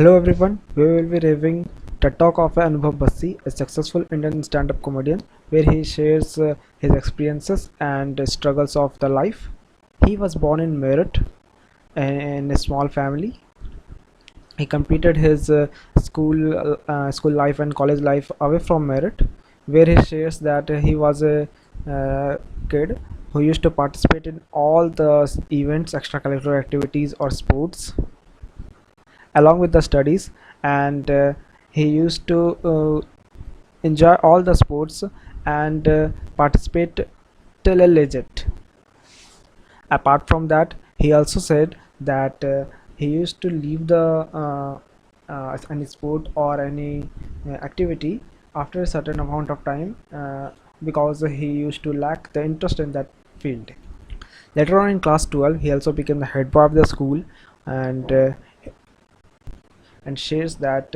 Hello everyone, we will be reviewing TED Talk of ANUBHAV BASSI, a successful Indian stand-up comedian, where he shares his experiences and struggles of the life. He was born in Meerut in a small family. He completed his school life and college life away from Meerut, where he shares that he was a kid who used to participate in all the events, extracurricular activities or sports along with the studies, and he used to enjoy all the sports and participate till a legit. Apart from that, he also said that he used to leave the any sport or any activity after a certain amount of time because he used to lack the interest in that field. Later on in class 12, he also became the head boy of the school, and shares that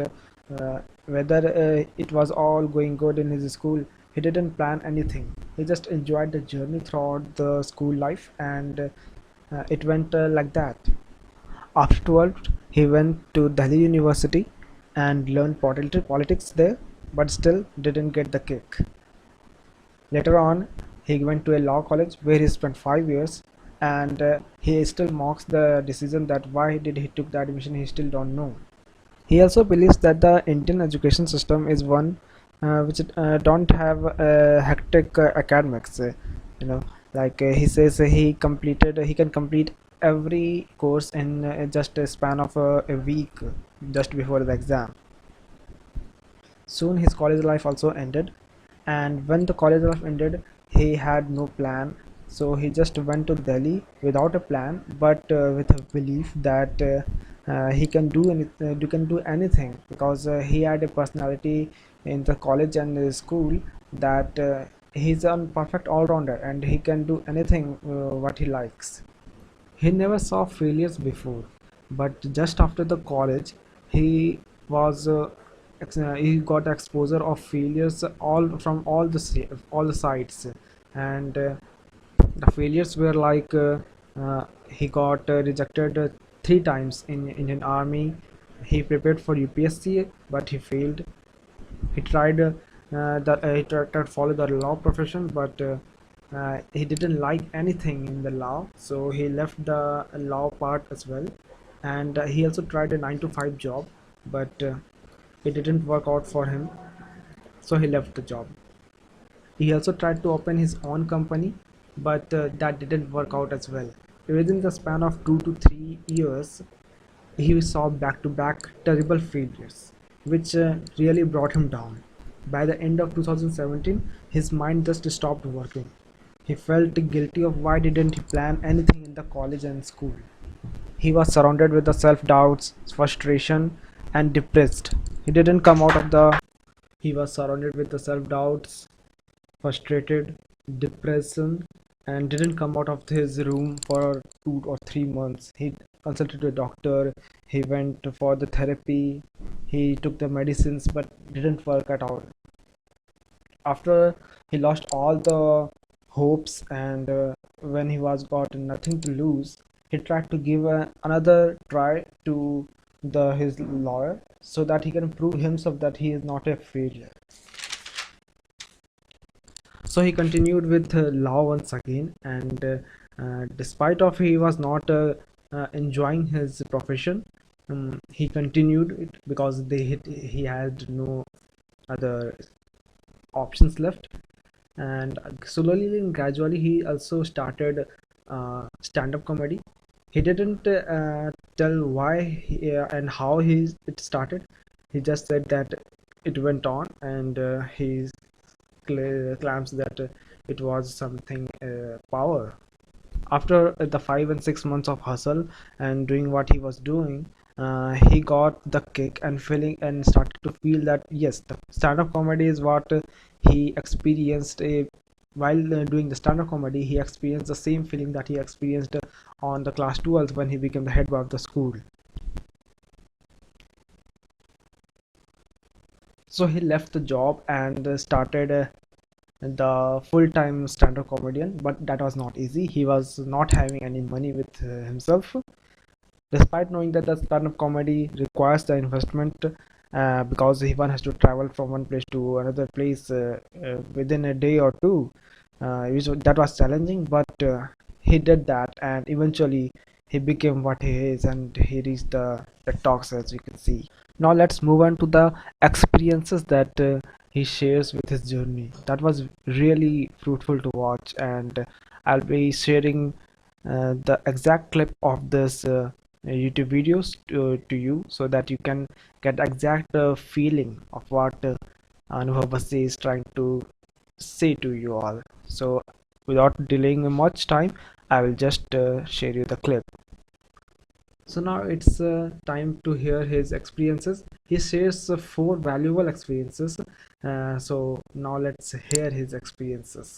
whether it was all going good in his school, he didn't plan anything. He just enjoyed the journey throughout the school life, and it went like that. After 12, he went to Delhi University and learned politics there, but still didn't get the kick. Later on, he went to a law college where he spent 5 years, and he still mocks the decision that why did he took the admission. He still don't know. He also believes that the Indian education system is one which don't have hectic academics. You know, like he says, he can complete every course in just a span of a week, just before the exam. Soon his college life also ended, and when the college life ended, he had no plan. So he just went to Delhi without a plan, but with a belief that he can do anything, because he had a personality in the college and the school that he's a perfect all-rounder and he can do anything what he likes. He never saw failures before, but just after the college, he was he got exposure of failures all from all the sides, and the failures were like he got rejected 3 times in Indian Army. He prepared for UPSC, but he failed. He tried he tried to follow the law profession, but he didn't like anything in the law, so he left the law part as well. And he also tried a 9 to 5 job, but it didn't work out for him, so he left the job. He also tried to open his own company, but that didn't work out as well. Within the span of 2 to 3 years, he saw back-to-back terrible failures, which really brought him down. By the end of 2017, his mind just stopped working. He felt guilty of why didn't he plan anything in the college and school. He was surrounded with the self-doubts, frustration, and depressed. He didn't come out of the He was surrounded with the self-doubts, frustrated, depression, and didn't come out of his room for 2 or 3 months. He consulted a doctor, he went for the therapy, he took the medicines, but didn't work at all. After he lost all the hopes, and when he was got nothing to lose, he tried to give another try to the his lawyer, so that he can prove himself that he is not a failure. So he continued with law once again, and despite of he was not enjoying his profession, he continued it because he had no other options left. And slowly and gradually he also started stand-up comedy. He didn't tell why and how it started. He just said that it went on, and he claims that it was something power. After the 5 and 6 months of hustle and doing what he was doing, he got the kick and feeling and started to feel that yes, the stand-up comedy is what he experienced. While doing the stand-up comedy, he experienced the same feeling that he experienced on the class 12 when he became the head boy of the school. So he left the job and started the full-time stand-up comedian, but that was not easy. He was not having any money with himself. despite knowing that the stand-up comedy requires the investment, because one has to travel from one place to another place within a day or two. That was challenging, but he did that, and eventually he became what he is, and he reached the talks, as you can see. Now let's move on to the experiences that he shares with his journey. That was really fruitful to watch, and I'll be sharing the exact clip of this YouTube videos to you, so that you can get exact feeling of what Anubhav Bassi is trying to say to you all. So without delaying much time, I will just share you the clip. So now it's time to hear his experiences. He shares four valuable experiences. So now let's hear his experiences.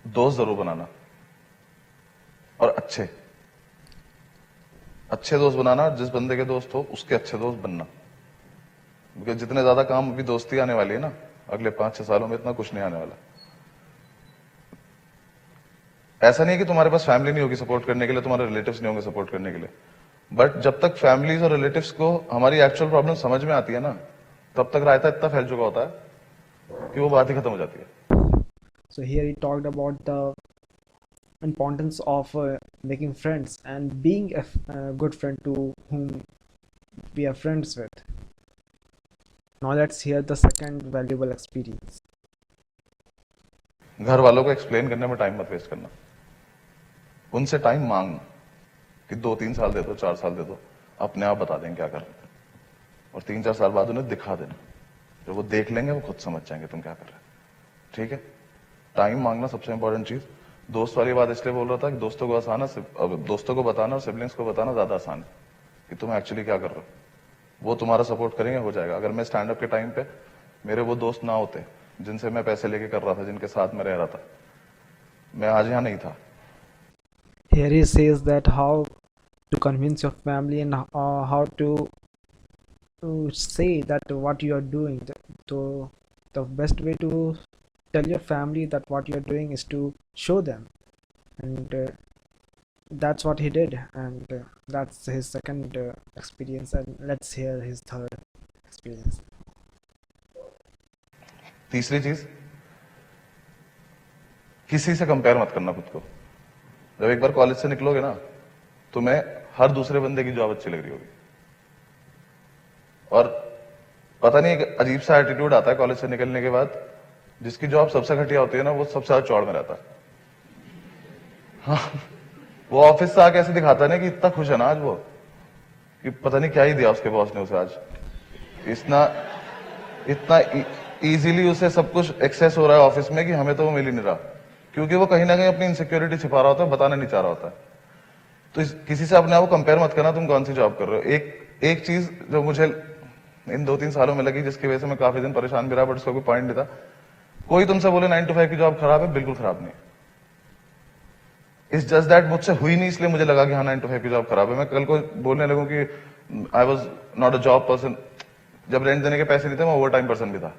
दोस्त जरूर बनाना, और अच्छे अच्छे दोस्त बनाना। जिस बंदे के दोस्त हो उसके अच्छे दोस्त बनना, क्योंकि जितने ज्यादा काम अभी दोस्ती आने वाली है ना, अगले 5-6 सालों में इतना कुछ नहीं आने वाला। ऐसा नहीं है कि तुम्हारे पास फैमिली नहीं होगी सपोर्ट करने के लिए, तुम्हारे रिलेटिव्स नहीं होंगे सपोर्ट करने के लिए, बट जब तक फैमिलीज और रिलेटिव्स को हमारी एक्चुअल प्रॉब्लम समझ में आती है ना, तब तक रायता इतना फैल चुका होता है कि वो बात ही खत्म हो जाती है। So here he talked about the importance of making friends and being a good friend to whom we are friends with. Now let's hear the second valuable experience. घर वालों को एक्सप्लेन करने में टाइम मत वेस्ट करना, उनसे time मांगना कि 2-3 साल दे दो, 4 साल दे दो, अपने आप बता देंगे क्या कर रहे हैं, और 3-4 साल बाद उन्हें दिखा देना। जब वो देख लेंगे वो खुद समझ जाएंगे तुम क्या कर रहे हो। ठीक है, टाइम मांगना सबसे इंपॉर्टेंट चीज। दोस्त वाली बात इसलिए बोल रहा था कि दोस्तों को आसान है, दोस्तों को बताना और सिबलिंग्स को बताना ज्यादा आसान है कि तुम एक्चुअली क्या कर रहे हो। वो तुम्हारा सपोर्ट करेंगे, हो जाएगा। अगर मैं स्टैंड अप के टाइम पे मेरे वो दोस्त ना होते जिनसे मैं पैसे लेके कर रहा था, जिनके साथ मैं रह रहा था, मैं आज यहाँ नहीं था। Here he says that how to convince your family and how to say that what you are doing. So the best way to tell your family that what you are doing is to show them, and that's what he did, and that's his second experience. And let's hear his third experience. तीसरी चीज, किसी से compare मत करना खुद को। जब एक बार कॉलेज से निकलोगे ना, तुम्हें हर दूसरे बंदे की जॉब अच्छी लग रही होगी, और पता नहीं एक अजीब सा एटीट्यूड आता है कॉलेज से निकलने के बाद, जिसकी जॉब सबसे घटिया होती है ना, वो सबसे ज्यादा चौड़ में रहता है। हाँ, वो ऑफिस से आके ऐसे दिखाता है ना कि इतना खुश है ना आज वो, कि पता नहीं क्या ही दिया उसके बॉस ने उसे आज। इतना इजीली उसे सब कुछ एक्सेस हो रहा है ऑफिस में कि हमें तो वो मिल ही नहीं रहा, क्योंकि वो कहीं ना कहीं अपनी इनसिक्योरिटी छिपा रहा होता है, बताना नहीं चाह रहा होता है। तो किसी से अपने आप को कंपेयर मत करना, तुम कौन सी जॉब कर रहे हो। एक चीज जो मुझे इन 2-3 सालों में लगी, जिसकी वजह से मैं काफी दिन परेशान भी रहा, बट उसका कोई पॉइंट नहीं था। कोई तुमसे बोले 9 to 5 की जॉब खराब है, बिल्कुल खराब नहीं। इट्स जस्ट दैट मुझसे हुई नहीं, इसलिए मुझे लगा कि हाँ 9 to 5 की जॉब खराब है। मैं कल को बोलने लगूं कि I was not a job person, जब रेंट देने के पैसे नहीं थे मैं ओवर टाइम पर्सन भी था।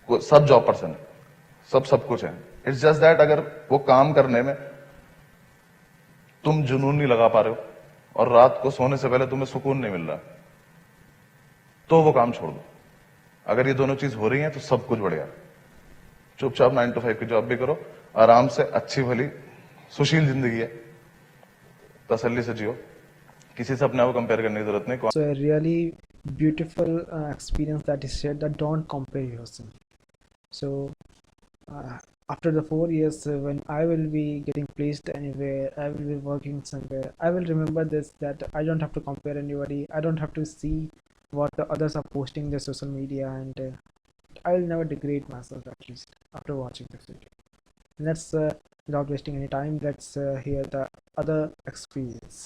सब जॉब पर्सन है, सब कुछ है। इट्स जस्ट दैट अगर वो काम करने में तुम जुनून नहीं लगा पा रहे हो और रात को सोने से पहले तुम्हें सुकून नहीं मिल रहा, तो वो काम छोड़ दो। अगर ये दोनों चीज हो रही हैं तो सब कुछ बढ़िया। चुपचाप 9 to 5 की जॉब भी करो, आराम से, अच्छी भली सुशील जिंदगी है, तसल्ली से जियो, किसी से अपने आप को कंपेयर करने की जरूरत नहीं। So a really beautiful experience that is shared, that don't compare yourself. So after the 4 years, when I will be getting placed anywhere, I will be working somewhere, I will remember this, that I don't have to compare anybody, I don't have to see what the others are posting their social media, and I will never degrade myself, at least after watching this video. Let's without wasting any time, let's hear the other experience.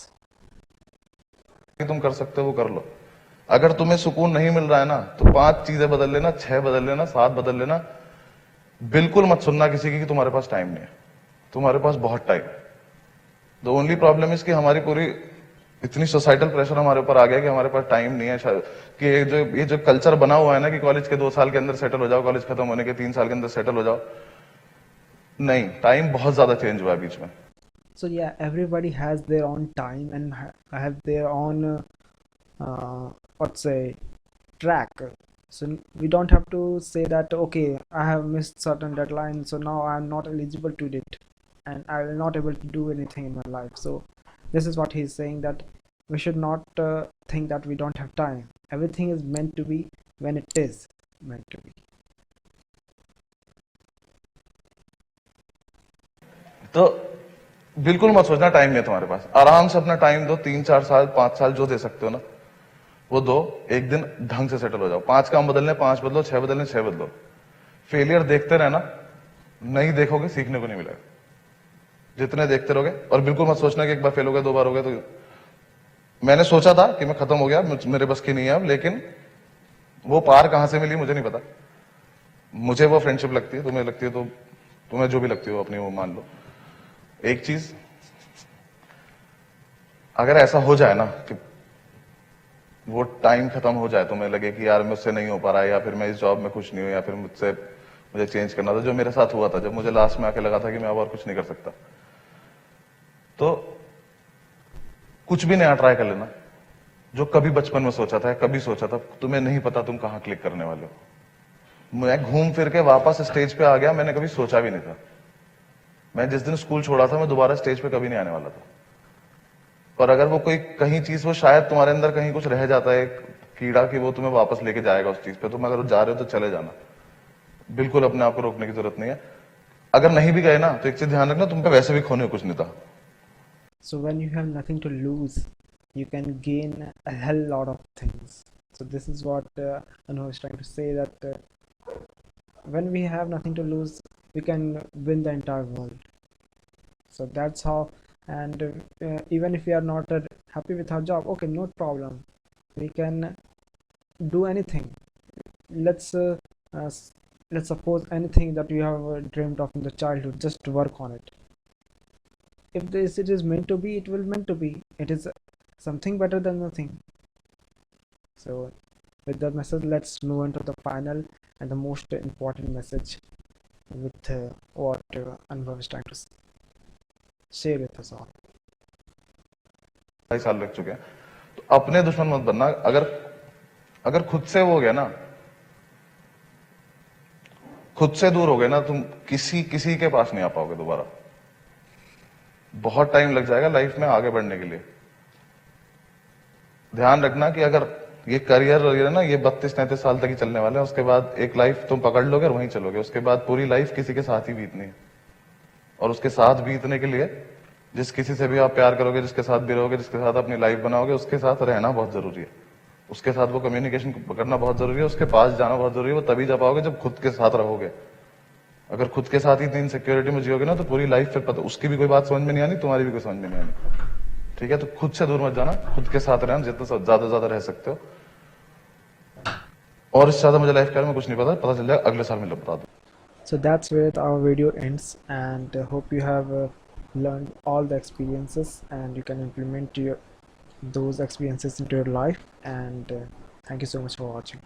तुम कर सकते हो वो कर लो। अगर तुम्हें सुकून नहीं मिल रहा है ना, तो 5 चीजें बदल लेना, 6 बदल लेना, 7 बदल लेना। बिल्कुल मत सुनना किसी की कि तुम्हारे पास टाइम नहीं है, तुम्हारे पास बहुत टाइम है। द ओनली प्रॉब्लम इज कि हमारी पूरी इतनी सोसाइटल प्रेशर हमारे ऊपर आ गया कि हमारे पास टाइम नहीं है। शायद कि ये जो कल्चर बना हुआ है ना कि कॉलेज के 2 साल के अंदर सेटल हो जाओ, कॉलेज खत्म होने के 3 साल के अंदर सेटल हो जाओ, नहीं, टाइम बहुत ज्यादा चेंज हुआ है बीच में। So yeah, everybody has their own time and have their own what's say track. So we don't have to say that okay, I have missed certain deadline, so now I'm not eligible to it and I will not able to do anything in my life. So this is what he's saying, that we should not think that we don't have time. Everything is meant to be when it is meant to be. तो बिल्कुल मत सोचना time नहीं है तुम्हारे पास, आराम से अपना टाइम दो, 3 4 साल 5 साल जो दे सकते हो ना वो दो। एक दिन ढंग से सेटल हो जाओ, 5 काम बदलने 5 बदलो, 6 बदलने 6 बदलो। फेलियर देखते रहना, नहीं देखोगे सीखने को नहीं मिलेगा। जितने देखते रहोगे, और बिल्कुल मत सोचना कि एक बार फेल हो गया 2 बार हो गया तो। मैंने सोचा था कि मैं खत्म हो गया, मेरे बस की नहीं है अब, लेकिन वो पार कहां से मिली मुझे नहीं पता। मुझे वो फ्रेंडशिप लगती है, तुम्हें लगती है तो तुम्हें जो भी लगती हो अपनी वो मान लो। एक चीज अगर ऐसा हो जाए ना कि वो टाइम खत्म हो जाए, तुम्हें लगे कि यार मुझसे नहीं हो पा रहा है, या फिर मैं इस जॉब में खुश नहीं हूं, या फिर मुझे चेंज करना था, जो मेरे साथ हुआ था जब मुझे लास्ट में आके लगा था कि मैं अब और कुछ नहीं कर सकता, तो कुछ भी नया ट्राई कर लेना जो कभी बचपन में सोचा था, कभी सोचा था। तुम्हें नहीं पता तुम कहां क्लिक करने वाले हो। मैं घूम फिर के वापस स्टेज पे आ गया, मैंने कभी सोचा भी नहीं था। मैं जिस दिन स्कूल छोड़ा था मैं दोबारा स्टेज पे कभी नहीं आने वाला था। पर अगर वो कोई कहीं चीज, वो शायद तुम्हारे अंदर कहीं कुछ रह जाता है, एक कीड़ा, कि वो तुम्हें वापस लेके जाएगा उस चीज पे। तुम अगर जा रहे हो तो चले जाना, बिल्कुल अपने आप को रोकने की जरूरत नहीं है। अगर नहीं भी गए ना तो एक चीज ध्यान रखना, तुम पे वैसे भी खोने को कुछ नहीं था। So when you have nothing to lose, you can gain a hell lot of things. So this is what Anu is trying to say, that when we have nothing to lose, we can win the entire world. So that's how. And even if we are not happy with our job, okay, no problem, we can do anything. Let's uh, let's suppose anything that you have dreamed of in the childhood, just work on it. If this it is meant to be, it will meant to be. It is something better than nothing. So with that message, let's move on to the final and the most important message, with what Anubhav is trying to share with us all. 2.5 साल लग चुके हैं, तो अपने दुश्मन मत बनना। अगर अगर खुद से वो हो गया ना, खुद से दूर हो गए ना, तुम किसी किसी के पास नहीं आ पाओगे दोबारा। बहुत टाइम लग जाएगा लाइफ में आगे बढ़ने के लिए। ध्यान रखना कि अगर ये करियर है ना, ये 32-33 साल तक ही चलने वाले हैं। उसके बाद एक लाइफ तुम पकड़ लोगे और वहीं चलोगे। उसके बाद पूरी लाइफ किसी के साथ ही बीतनी है, और उसके साथ बीतने के लिए जिस किसी से भी आप प्यार करोगे, जिसके साथ भी रहोगे, जिसके साथ अपनी लाइफ बनाओगे, उसके साथ रहना बहुत जरूरी है। उसके साथ वो कम्युनिकेशन करना बहुत जरूरी है, उसके पास जाना बहुत जरूरी है। वो तभी जा पाओगे जब खुद के साथ रहोगे। अगर खुद के साथ ही इतनी इनसिक्योरिटी में जियोगे ना, तो पूरी लाइफ फिर पता, उसकी भी कोई बात समझ में नहीं आनी, तुम्हारी भी कोई समझ में नहीं आनी। ठीक है, तो खुद से दूर मत जाना, खुद के साथ रहना जितना ज्यादा रह सकते हो। और इससे ज्यादा मुझे लाइफ के बारे में कुछ नहीं पता चल जाएगा अगले साल में बता दूं। So that's where our video ends, and hope you have learned all the experiences and you can implement those experiences into your life. And thank you so much for watching.